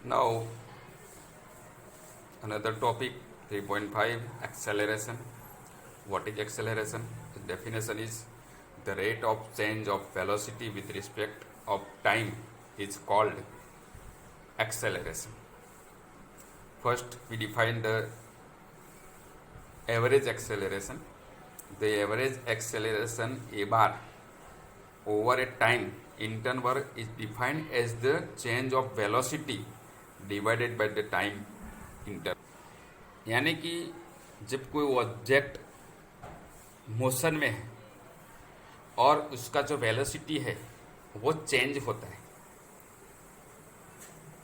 Now, another topic 3.5 acceleration. What is acceleration? The definition is the rate of change of velocity with respect of time is called acceleration. First, we define the average acceleration. The average acceleration a bar over a time interval is defined as the change of velocity divided by the time interval. यानी कि जब कोई object motion में है और उसका जो velocity है वो चेंज होता है,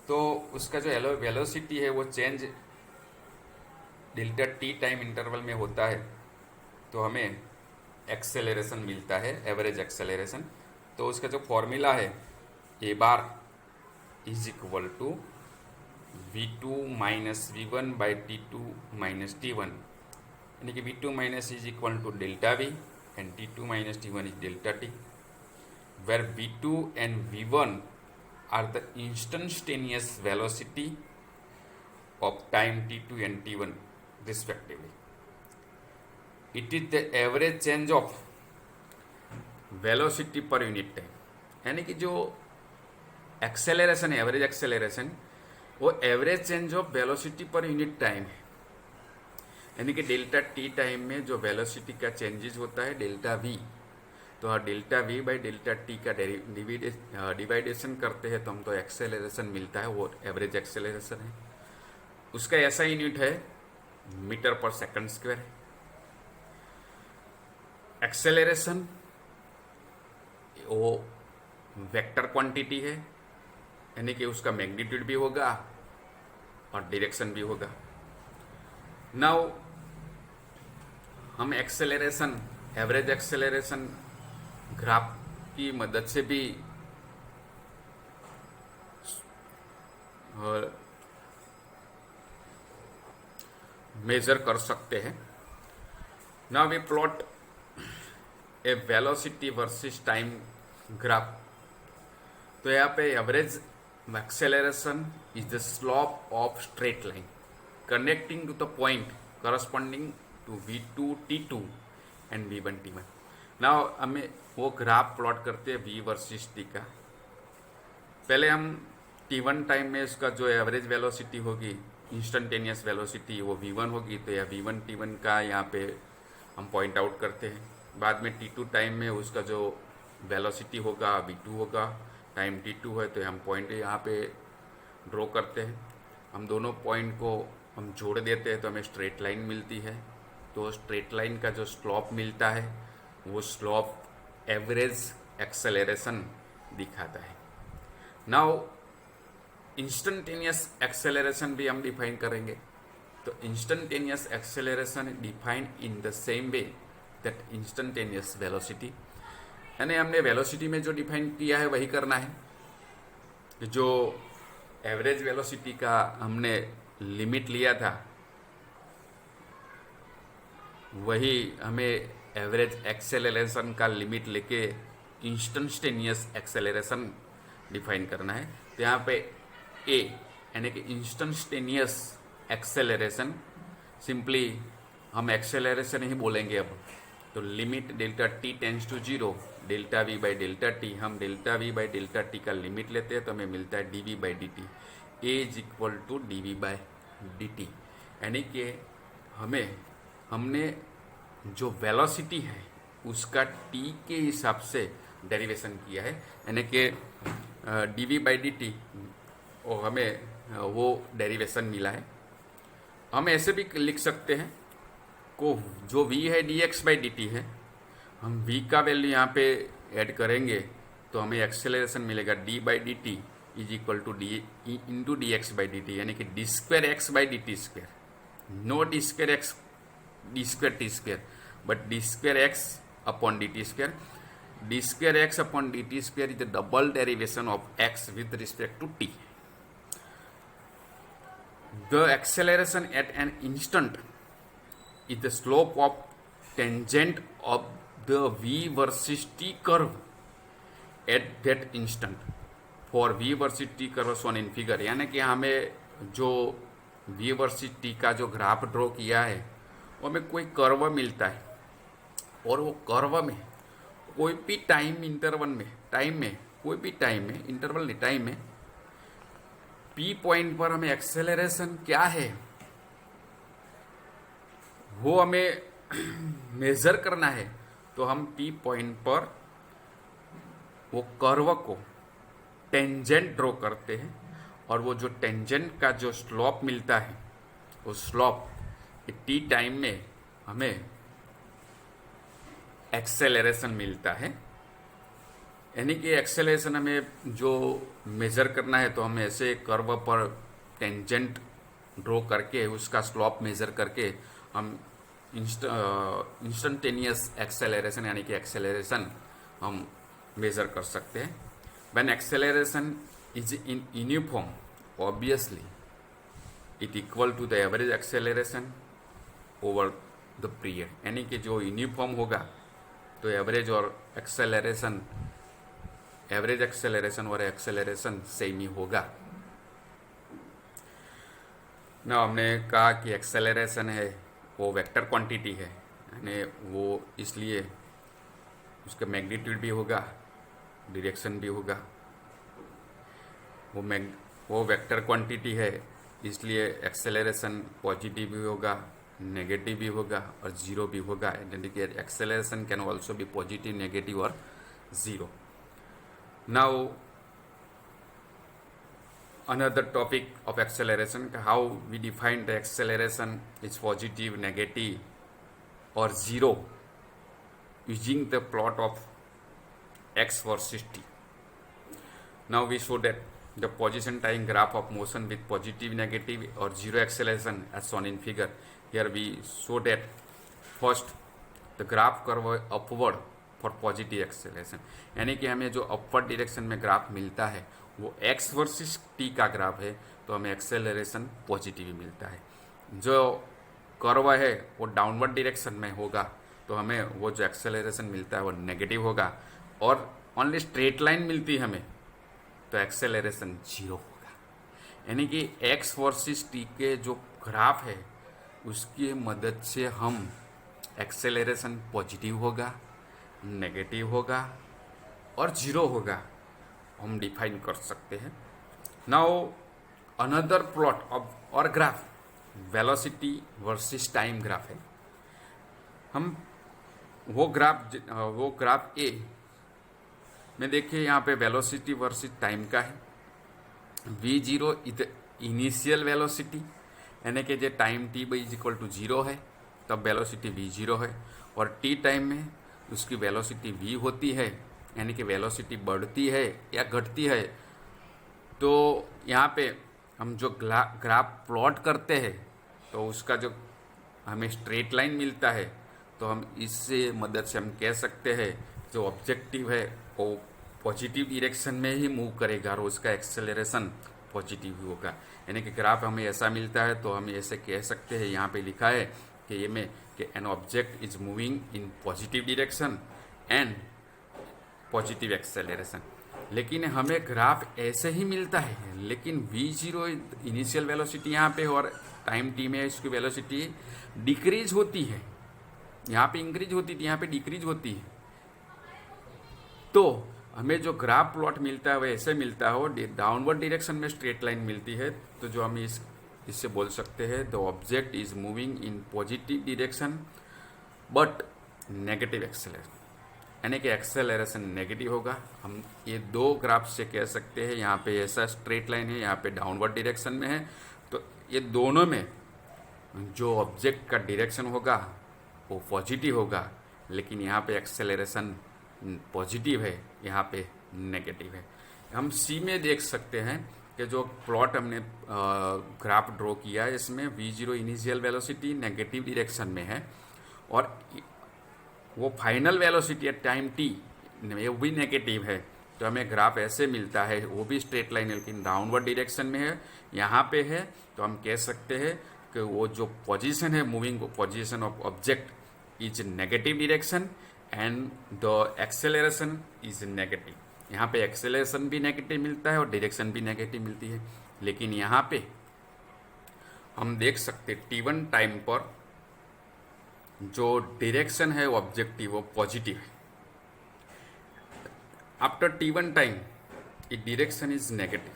तो उसका जो वेलोसिटी है वो change delta T time interval में होता है, तो हमें एक्सेलरेशन मिलता है, एवरेज एक्सेलरेशन। तो उसका जो फॉर्मूला है a bar is equal to v2 minus v one by t2 minus t1, यानी कि v2 minus is equal to delta v and t2 minus t1 is delta t, where v2 and v1 are the instantaneous velocity of time t2 and t1 respectively. It is the average change of velocity per unit time. यानी कि जो acceleration है, average acceleration, वो average change of velocity per unit time है। यानी कि delta T time में जो वेलोसिटी का चेंजेस होता है डेल्टा वी, तो delta v by delta t का डिवाइडेशन करते हैं तो हमको एक्सेलरेशन मिलता है, वो एवरेज एक्सेलरेशन है। उसका ऐसा यूनिट है मीटर पर सेकंड स्क्वायर। एक्सेलरेशन वो वेक्टर क्वांटिटी है, यानी कि उसका मैग्नीट्यूड भी होगा और डायरेक्शन भी होगा। नाउ हम एक्सेलरेशन, एवरेज एक्सेलरेशन ग्राफ की मदद से भी मेजर कर सकते हैं। Now we plot a velocity versus time graph. तो यहाँ पे average acceleration is the slope of straight line connecting to the point corresponding to v2 t2 and v1 t1। Now हमें वो ग्राफ प्लॉट करते हैं v वर्सेस t का। पहले हम t1 टाइम में इसका जो एवरेज वेलोसिटी होगी, इंस्टेंटेनियस वेलोसिटी, वो v1 होगी, तो यह v1 t1 का यहाँ पे हम पॉइंट आउट करते हैं। बाद में t2 टाइम में उसका जो वेलोसिटी होगा v2 होगा, टाइम t2 है तो हम पॉइंट यहाँ पे ड्रॉ करते हैं। हम दोनों पॉइंट को हम जोड़ देते हैं तो हमें स्ट्रेट लाइन मिलती है। तो स्ट्रेट लाइन का जो स्लोप मिलता है वो स्लोप एवरेज एक्सेलरेशन दिखाता है। नाउ इंस्टेंटेनियस एक्सेलरेशन भी हम डिफाइन करेंगे। तो instantaneous acceleration define in the same way that instantaneous velocity, यानी हमने वेलोसिटी में जो डिफाइन किया है वही करना है। जो एवरेज वेलोसिटी का हमने लिमिट लिया था वही हमें एवरेज एक्सेलरेशन का लिमिट लेके इंस्टेंटेनियस एक्सेलरेशन डिफाइन करना है। तो यहाँ पे ए यानी कि इंस्टेंटेनियस एक्सेलरेशन, सिंपली हम एक्सेलरेशन ही बोलेंगे अब। तो limit delta t tends to 0 delta v by delta t, हम delta v by delta t का लिमिट लेते हैं तो हमें मिलता है d we by D t, a is equal to d we by D T. यानी कि हमने जो वेलोसिटी है उसका टी के हिसाब से डेरिवेशन किया है, यानी कि D we by D T और हमें वो डेरिवेशन मिला है। हम ऐसे भी लिख सकते हैं को जो v है D X by D T है, हम v का वैल्यू यहाँ पे ऐड करेंगे तो हमें एक्सेलरेशन मिलेगा d by D T is equal to D into D X by D T, यानी कि D square X by D T square, no D square X D square T square but D square X upon D T square. D square X upon D T square is the double derivation of X with respect to T. The acceleration at an instant is the slope of tangent of the v versus t curve at that instant. For v versus t curve shown in figure, यानी कि हमें जो v versus t का जो graph draw किया है वो हमें कोई कर्व मिलता है, और वो कर्व में कोई भी टाइम इंटरवल में, कोई भी टाइम में, इंटरवल नहीं, टाइम में p पॉइंट पर हमें एक्सेलरेशन क्या है वो हमें मेजर करना है। तो हम p पॉइंट पर वो कर्व को टेंजेंट ड्रॉ करते हैं, और वो जो टेंजेंट का जो स्लोप मिलता है, वो स्लोप t टाइम में हमें एक्सेलरेशन मिलता है। यानी कि एक्सेलरेशन हमें जो मेजर करना है, तो हमें ऐसे कर्व पर टेंजेंट ड्रॉ करके उसका स्लोप मेजर करके हम इंस्टेंटेनियस एक्सेलरेशन यानी कि एक्सेलरेशन हम मेजर कर सकते हैं। When acceleration is in uniform, obviously it equal to the average acceleration over the period, यानी कि जो यूनिफॉर्म होगा तो एवरेज और एक्सेलरेशन, एवरेज एक्सेलरेशन और एक्सेलरेशन सेम ही होगा ना। हमने कहा कि एक्सेलरेशन है वो वेक्टर क्वांटिटी है, यानी वो इसलिए उसका मैग्नीट्यूड भी होगा, डायरेक्शन भी होगा। वो वेक्टर क्वांटिटी है, इसलिए एक्सेलरेशन पॉजिटिव भी होगा, नेगेटिव भी होगा और जीरो भी होगा। यानी कि acceleration can also be positive, negative और zero. Now another topic of acceleration, how we define the acceleration is positive, negative or zero using the plot of x versus t. Now we show that the position time graph of motion with positive, negative or zero acceleration as shown in figure. Here we show that first the graph curve upward for positive acceleration, यानी कि हमें जो upward direction में graph मिलता है वो x versus t का graph है, तो हमें एक्सेलरेशन पॉजिटिव मिलता है। जो कर्व है वो डाउनवर्ड डायरेक्शन में होगा, तो हमें वो जो एक्सेलरेशन मिलता है वो नेगेटिव होगा, और ओनली स्ट्रेट लाइन मिलती है हमें, तो एक्सेलरेशन जीरो होगा। यानी कि x वर्सेस t के जो ग्राफ है उसकी मदद से हम एक्सेलरेशन पॉजिटिव होगा, नेगेटिव होगा और जीरो होगा हम डिफाइन कर सकते हैं। नाउ अनदर प्लॉट ऑफ और graph velocity versus time graph है। हम वो ग्राफ ए में देखिए, यहाँ पे वेलोसिटी वर्सेस टाइम का है। v0 इज इनिशियल वेलोसिटी, यानी कि जो time t is equal to zero है तब वेलोसिटी v0 है, और t टाइम में उसकी वेलोसिटी v होती है, यानी कि वेलोसिटी बढ़ती है या घटती है। तो यहाँ पे हम जो ग्राफ प्लॉट करते हैं तो उसका जो हमें स्ट्रेट लाइन मिलता है, तो हम इससे मदद से हम कह सकते हैं जो ऑब्जेक्टिव है वो पॉजिटिव डायरेक्शन में ही मूव करेगा और उसका एक्सेलरेशन पॉजिटिव ही होगा। यानी कि ग्राफ हमें ऐसा मिलता है तो हम ऐसे कह सकते हैं, यहाँ पे लिखा है कि ये में कि N object is moving in positive direction and positive acceleration. लेकिन हमें ग्राफ ऐसे ही मिलता है, लेकिन v0 इनिशियल वेलोसिटी यहाँ पे और टाइम t में इसकी वेलोसिटी डिक्रीज होती है, यहाँ पे इंक्रीज होती थी, यहाँ पे डिक्रीज होती है। तो हमें जो ग्राफ प्लॉट मिलता है वो ऐसे मिलता है, वो डाउनवर्ड डायरेक्शन में स्ट्रेट लाइन मिलती है। तो जो हम इससे बोल सकते हैं the object is moving in positive direction but negative acceleration, यानी कि एक्सेलरेशन नेगेटिव होगा। हम ये दो ग्राफ से कह सकते हैं, यहाँ पे ऐसा स्ट्रेट लाइन है, यहाँ पे डाउनवर्ड डायरेक्शन में है, तो ये दोनों में जो ऑब्जेक्ट का डायरेक्शन होगा वो पॉजिटिव होगा, लेकिन यहाँ पे एक्सेलरेशन पॉजिटिव है, यहाँ पे नेगेटिव है। हम सी में देख सकते हैं कि जो प्लॉट हमने ग्राफ ड्रॉ किया है इसमें v0 initial velocity negative direction में है, और वो final velocity at time t वो भी नेगेटिव है। तो हमें ग्राफ ऐसे मिलता है, वो भी स्ट्रेट लाइन लेकिन डाउनवर्ड डायरेक्शन में है, यहाँ पे है। तो हम कह सकते हैं कि वो जो पोजीशन है, moving position of object is negative direction and the acceleration is negative. यहाँ पे एक्सेलरेशन भी नेगेटिव मिलता है और डायरेक्शन भी नेगेटिव मिलती है। लेकिन यहाँ पे हम देख सकते t1 टाइम पर जो डायरेक्शन है वो ऑब्जेक्टिव वो पॉजिटिव है। आफ्टर t1 टाइम ये डायरेक्शन इज नेगेटिव,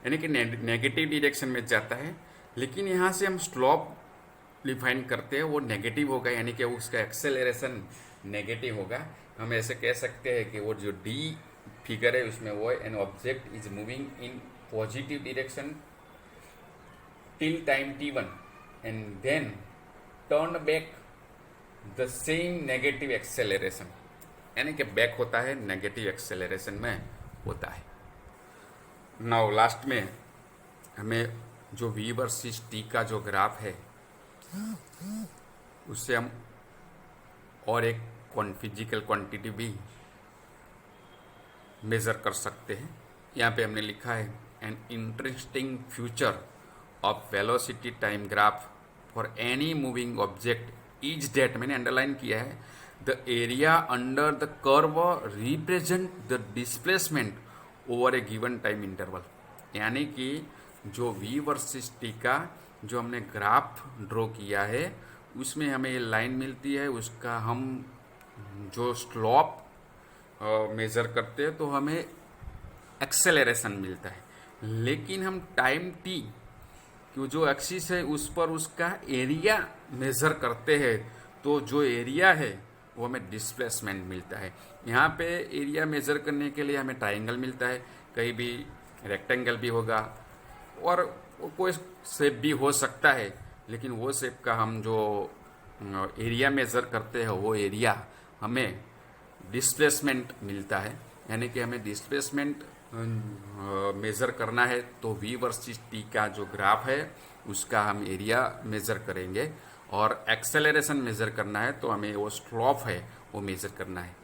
यानी कि नेगेटिव डायरेक्शन में जाता है। लेकिन यहाँ से हम स्लोप डिफाइन करते हैं, वो नेगेटिव होगा, यानी कि उसका एक्सेलरेशन नेगेटिव होगा। हम ऐसे कह सकते हैं कि वो जो डी फिगर है उसमें वो an object is moving in positive direction till time t1 and then turn back the same negative acceleration, यानी कि बैक होता है नेगेटिव एक्सेलरेशन में होता है। नाउ लास्ट में हमें जो v वर्सेस t का जो ग्राफ है उससे हम और एक फिजिकल क्वांटिटी भी मेज़र कर सकते हैं। यहाँ पे हमने लिखा है an interesting future of velocity time graph for any moving object is that, मैंने अंडरलाइन किया है, the area under the curve represent the displacement over a given time interval. यानी कि जो v वर्सेस t का जो हमने ग्राफ ड्रॉ किया है उसमें हमें ये लाइन मिलती है, उसका हम जो स्लोप मेज़र करते हैं तो हमें एक्सेलरेशन मिलता है। लेकिन हम टाइम t कि जो एक्सिस है उस पर उसका एरिया मेज़र करते हैं तो जो एरिया है वो हमें डिस्प्लेसमेंट मिलता है। यहाँ पे एरिया मेज़र करने के लिए हमें ट्राइंगल मिलता है, कहीं भी रेक्टेंगल भी होगा और कोई शेप भी हो सकता है, लेकिन वो शेप का हम जो एरिया मेज़र करते हैं वो एरिया हमें डिस्प्लेसमेंट मिलता है। यानी कि हमें डिस्प्लेसमेंट मेज़र करना है तो v वर्सेस t का जो ग्राफ है उसका हम एरिया मेज़र करेंगे, और एक्सेलरेशन मेज़र करना है तो हमें वो स्लोप है वो मेज़र करना है।